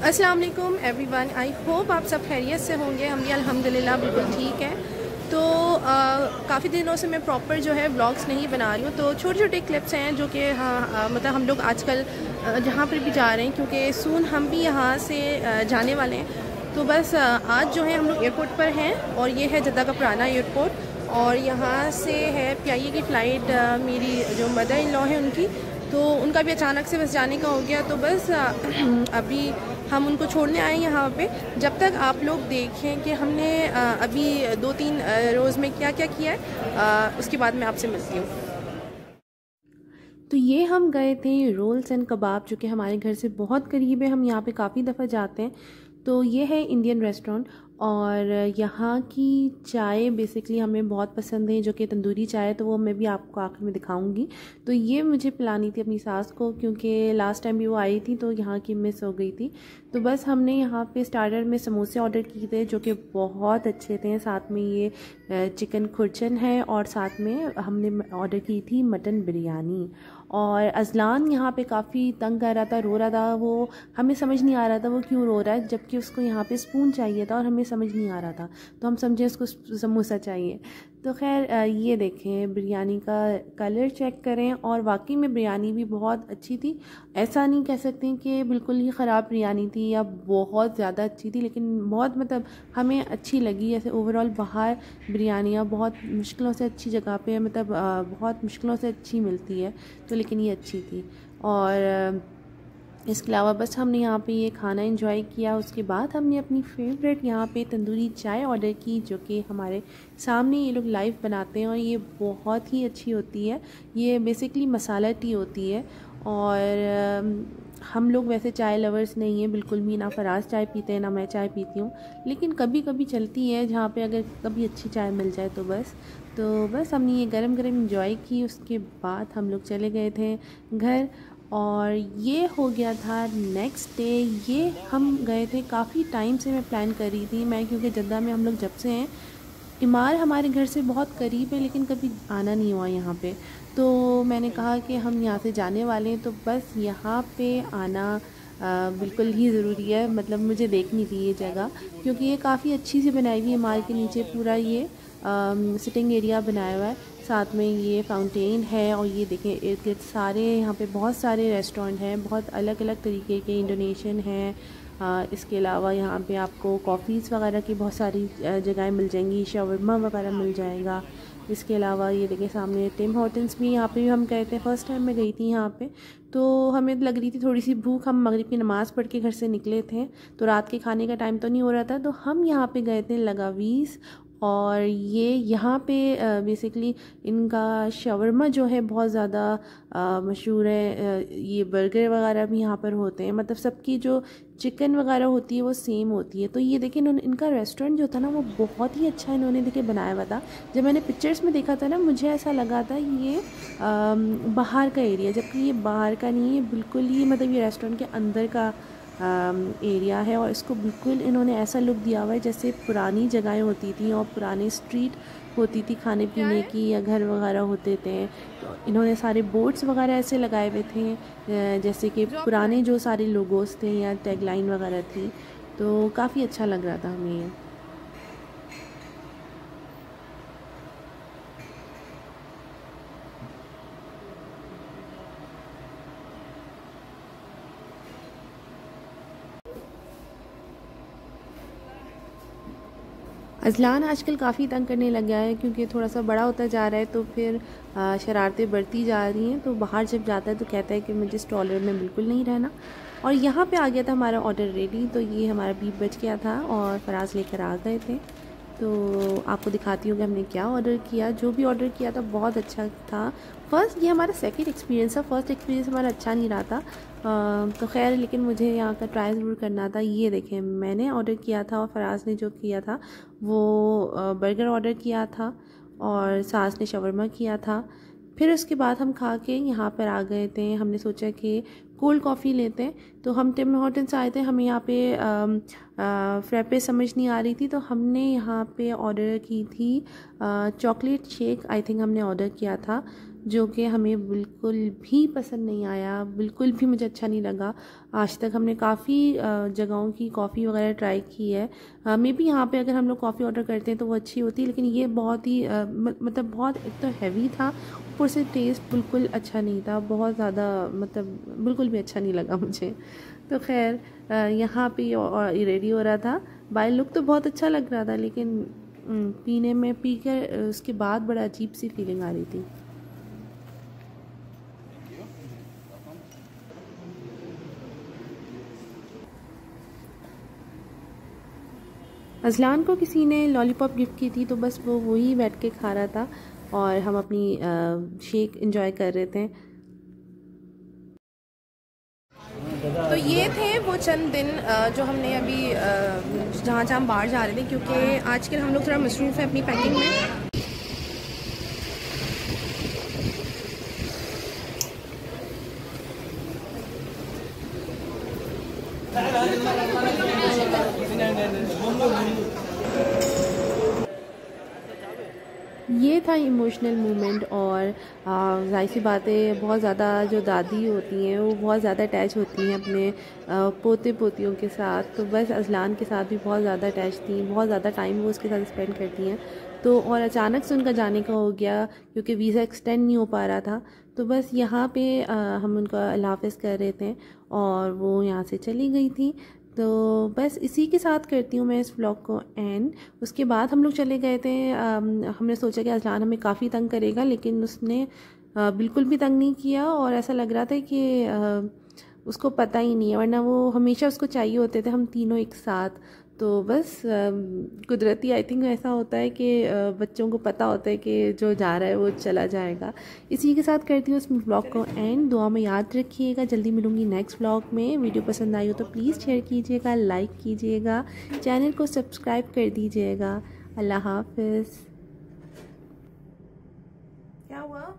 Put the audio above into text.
अस्सलाम वालेकुम everyone. I hope आप सब खैरियत से होंगे। हम भी अल्हम्दुलिल्लाह बिल्कुल ठीक है। तो काफ़ी दिनों से मैं प्रॉपर जो है व्लॉग्स नहीं बना रही हूँ, तो छोटे छोटे क्लिप्स हैं जो कि मतलब हम लोग आजकल जहाँ पर भी जा रहे हैं, क्योंकि सून हम भी यहाँ से जाने वाले हैं। तो बस आज जो है हम लोग एयरपोर्ट पर हैं और ये है जद्दा का पुराना एयरपोर्ट, और यहाँ से है PIA की फ़्लाइट। मेरी जो मदर इन लॉ है उनकी, तो उनका भी अचानक से बस जाने का हो गया। तो बस अभी हम उनको छोड़ने आए यहाँ पे। जब तक आप लोग देखें कि हमने अभी 2-3 रोज़ में क्या क्या किया है, उसके बाद मैं आपसे मिलती हूँ। तो ये हम गए थे रोल्स एंड कबाब, जो कि हमारे घर से बहुत करीब है। हम यहाँ पे काफ़ी दफ़ा जाते हैं। तो ये है इंडियन रेस्टोरेंट, और यहाँ की चाय बेसिकली हमें बहुत पसंद है, जो कि तंदूरी चाय है। तो वो मैं भी आपको आखिर में दिखाऊंगी। तो ये मुझे पिलानी थी अपनी सास को, क्योंकि लास्ट टाइम भी वो आई थी तो यहाँ की मिस हो गई थी। तो बस हमने यहाँ पे स्टार्टर में समोसे ऑर्डर किए थे, जो कि बहुत अच्छे थे। साथ में ये चिकन खुरचन है, और साथ में हमने ऑर्डर की थी मटन बिरयानी। और अजलान यहाँ पे काफ़ी तंग कर रहा था, रो रहा था। वो हमें समझ नहीं आ रहा था वो क्यों रो रहा है, जबकि उसको यहाँ पे स्पून चाहिए था और हमें समझ नहीं आ रहा था। तो हम समझे उसको समोसा चाहिए। तो खैर ये देखें, बिरयानी का कलर चेक करें, और वाकई में बिरयानी भी बहुत अच्छी थी। ऐसा नहीं कह सकते कि बिल्कुल ही ख़राब बिरयानी थी या बहुत ज़्यादा अच्छी थी, लेकिन बहुत मतलब हमें अच्छी लगी। जैसे ओवरऑल बाहर बिरयानियाँ बहुत मुश्किलों से अच्छी जगह पे मतलब बहुत मुश्किलों से अच्छी मिलती है, तो लेकिन ये अच्छी थी। और इसके अलावा बस हमने यहाँ पे ये खाना एंजॉय किया। उसके बाद हमने अपनी फेवरेट यहाँ पे तंदूरी चाय ऑर्डर की, जो कि हमारे सामने ये लोग लाइव बनाते हैं, और ये बहुत ही अच्छी होती है। ये बेसिकली मसाला टी होती है। और हम लोग वैसे चाय लवर्स नहीं हैं बिल्कुल भी, ना फराज चाय पीते हैं ना मैं चाय पीती हूँ, लेकिन कभी कभी चलती है जहाँ पे अगर कभी अच्छी चाय मिल जाए तो बस। तो बस हमने ये गरम गरम एंजॉय की। उसके बाद हम लोग चले गए थे घर, और ये हो गया था नेक्स्ट डे। ये हम गए थे, काफ़ी टाइम से मैं प्लान कर रही थी मैं, क्योंकि जद्दा में हम लोग जब से हैं, इमार हमारे घर से बहुत करीब है, लेकिन कभी आना नहीं हुआ यहाँ पे। तो मैंने कहा कि हम यहाँ से जाने वाले हैं, तो बस यहाँ पे आना बिल्कुल ही ज़रूरी है। मतलब मुझे देखनी थी ये जगह, क्योंकि ये काफ़ी अच्छी सी बनाई हुई है। इमार के नीचे पूरा ये सिटिंग एरिया बनाया हुआ है, साथ में ये फाउंटेन है, और ये देखें इर्द गिर्द सारे यहाँ पे बहुत सारे रेस्टोरेंट हैं, बहुत अलग अलग तरीके के इंडोनेशियन हैं। इसके अलावा यहाँ पे आपको कॉफ़ीज़ वगैरह की बहुत सारी जगहें मिल जाएंगी, शवरमा वगैरह मिल जाएगा। इसके अलावा ये देखें सामने टिम हॉर्टन्स भी, यहाँ पे भी हम गए थे। फर्स्ट टाइम मैं गई थी यहाँ पे, तो हमें लग रही थी थोड़ी सी भूख। हम मगरिब की नमाज़ पढ़ के घर से निकले थे, तो रात के खाने का टाइम तो नहीं हो रहा था। तो हम यहाँ पे गए थे लगावीज़, और ये यहाँ पे बेसिकली इनका शवरमा जो है बहुत ज़्यादा मशहूर है। ये बर्गर वगैरह भी यहाँ पर होते हैं, मतलब सबकी जो चिकन वगैरह होती है वो सेम होती है। तो ये देखिए, इन्होंने इनका रेस्टोरेंट जो था ना वो बहुत ही अच्छा इन्होंने देखिए बनाया हुआ था। जब मैंने पिक्चर्स में देखा था ना, मुझे ऐसा लगा था ये बाहर का एरिया, जबकि ये बाहर का नहीं है बिल्कुल ही, मतलब ये रेस्टोरेंट के अंदर का एरिया है। और इसको बिल्कुल इन्होंने ऐसा लुक दिया हुआ है जैसे पुरानी जगहें होती थी और पुरानी स्ट्रीट होती थी खाने पीने की, या घर वगैरह होते थे। तो इन्होंने सारे बोर्ड्स वगैरह ऐसे लगाए हुए थे जैसे कि पुराने जो सारे लोगोस थे या टैगलाइन वगैरह थी। तो काफ़ी अच्छा लग रहा था हमें ये। अज़लान आजकल काफ़ी तंग करने लग गया है, क्योंकि थोड़ा सा बड़ा होता जा रहा है, तो फिर शरारतें बढ़ती जा रही हैं। तो बाहर जब जाता है तो कहता है कि मुझे स्टॉलर में बिल्कुल नहीं रहना। और यहाँ पे आ गया था हमारा ऑर्डर रेडी। तो ये हमारा बीफ बच गया था और फराज लेकर आ गए थे। तो आपको दिखाती हूँ कि हमने क्या ऑर्डर किया। जो भी ऑर्डर किया था बहुत अच्छा था। फ़र्स्ट ये हमारा सेकंड एक्सपीरियंस था, फर्स्ट एक्सपीरियंस हमारा अच्छा नहीं रहा था। तो खैर, लेकिन मुझे यहाँ का ट्राई ज़रूर करना था। ये देखें, मैंने ऑर्डर किया था और फराज ने जो किया था वो बर्गर ऑर्डर किया था, और सास ने शवरमा किया था। फिर उसके बाद हम खा के यहाँ पर आ गए थे। हमने सोचा कि कोल्ड कॉफ़ी लेते हैं, तो हम टिम हॉर्टन्स आए थे। हमें यहाँ पे फ्रैपे समझ नहीं आ रही थी, तो हमने यहाँ पे ऑर्डर की थी चॉकलेट शेक, आई थिंक हमने ऑर्डर किया था। जो कि हमें बिल्कुल भी पसंद नहीं आया, बिल्कुल भी मुझे अच्छा नहीं लगा। आज तक हमने काफ़ी जगहों की कॉफ़ी वगैरह ट्राई की है। मे बी यहाँ पे अगर हम लोग कॉफ़ी ऑर्डर करते हैं तो वो अच्छी होती है, लेकिन ये बहुत ही मतलब बहुत एक तो हैवी था, ऊपर से टेस्ट बिल्कुल अच्छा नहीं था, बहुत ज़्यादा मतलब बिल्कुल भी अच्छा नहीं लगा मुझे। तो खैर यहाँ पे ये रेडी हो रहा था। बाय लुक तो बहुत अच्छा लग रहा था, लेकिन पीने में पी कर उसके बाद बड़ा अजीब सी फीलिंग आ रही थी। अज़लान को किसी ने लॉलीपॉप गिफ्ट की थी, तो बस वो वही बैठ के खा रहा था और हम अपनी शेक एंजॉय कर रहे थे। तो ये थे वो चंद दिन जो हमने अभी जहाँ जहाँ हम बाहर जा रहे थे, क्योंकि आजकल हम लोग थोड़ा मसरूफ़ है अपनी पैकिंग में। ये था इमोशनल मोमेंट। और जाहिर सी बात है, बहुत ज़्यादा जो दादी होती हैं वो बहुत ज़्यादा अटैच होती हैं अपने पोते पोतियों के साथ। तो बस अज़लान के साथ भी बहुत ज़्यादा अटैच थी, बहुत ज़्यादा टाइम वो उसके साथ स्पेंड करती हैं। तो और अचानक से उनका जाने का हो गया, क्योंकि वीज़ा एक्सटेंड नहीं हो पा रहा था। तो बस यहाँ पे हम उनका अल्लाह हाफ़िज़ कर रहे थे और वो यहाँ से चली गई थी। तो बस इसी के साथ करती हूँ मैं इस व्लॉग को एंड। उसके बाद हम लोग चले गए थे, हमने सोचा कि अज़लान हमें काफ़ी तंग करेगा, लेकिन उसने बिल्कुल भी तंग नहीं किया और ऐसा लग रहा था कि उसको पता ही नहीं है, वरना वो हमेशा उसको चाहिए होते थे हम तीनों एक साथ। तो बस कुदरती आई थिंक ऐसा होता है कि बच्चों को पता होता है कि जो जा रहा है वो चला जाएगा। इसी के साथ करती हूँ इस व्लॉग को एंड। दुआ में याद रखिएगा, जल्दी मिलूँगी नेक्स्ट व्लॉग में। वीडियो पसंद आई हो तो प्लीज़ शेयर कीजिएगा, लाइक कीजिएगा, चैनल को सब्सक्राइब कर दीजिएगा। अल्लाह हाफ़िज़। क्या हुआ?